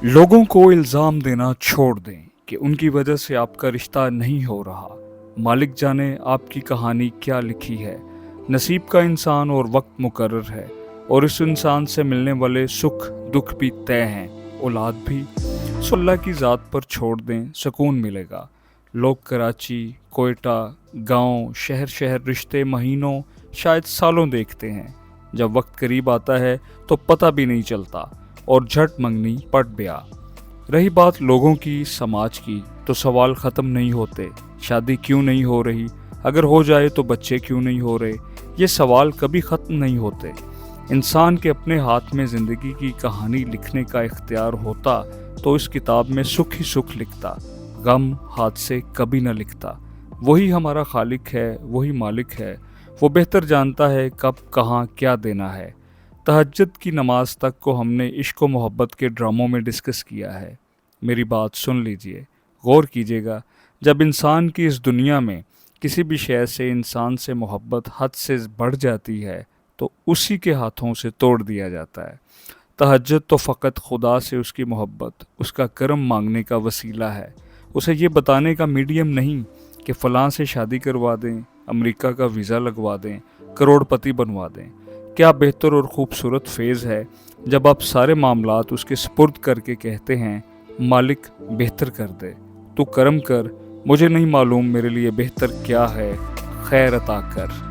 लोगों को इल्ज़ाम देना छोड़ दें कि उनकी वजह से आपका रिश्ता नहीं हो रहा। मालिक जाने आपकी कहानी क्या लिखी है। नसीब का इंसान और वक्त मुकर्रर है, और इस इंसान से मिलने वाले सुख दुख भी तय हैं, औलाद भी। सो अल्लाह की ज़ात पर छोड़ दें, सुकून मिलेगा। लोग कराची, कोयटा, गांव, शहर शहर रिश्ते महीनों, शायद सालों देखते हैं। जब वक्त करीब आता है तो पता भी नहीं चलता, और झट मंगनी पट ब्याह। रही बात लोगों की, समाज की, तो सवाल ख़त्म नहीं होते। शादी क्यों नहीं हो रही? अगर हो जाए तो बच्चे क्यों नहीं हो रहे? ये सवाल कभी ख़त्म नहीं होते। इंसान के अपने हाथ में ज़िंदगी की कहानी लिखने का इख्तियार होता तो इस किताब में सुख ही सुख लिखता, गम हाथ से कभी न लिखता। वही हमारा खालिक है, वही मालिक है। वो बेहतर जानता है कब कहाँ क्या देना है। तहज्जुद की नमाज तक को हमने इश्क व मोहब्बत के ड्रामों में डिस्कस किया है। मेरी बात सुन लीजिए, गौर कीजिएगा। जब इंसान की इस दुनिया में किसी भी शय से, इंसान से मोहब्बत हद से बढ़ जाती है तो उसी के हाथों से तोड़ दिया जाता है। तहज्जुद तो फ़कत खुदा से उसकी मोहब्बत, उसका करम मांगने का वसीला है। उसे ये बताने का मीडियम नहीं कि फ़लाँ से शादी करवा दें, अमेरिका का वीज़ा लगवा दें, करोड़पति बनवा दें। क्या बेहतर और ख़ूबसूरत फेज़ है जब आप सारे मामलात उसके सुपुर्द करके कहते हैं, मालिक बेहतर कर दे, तू करम कर, मुझे नहीं मालूम मेरे लिए बेहतर क्या है, खैर अता कर।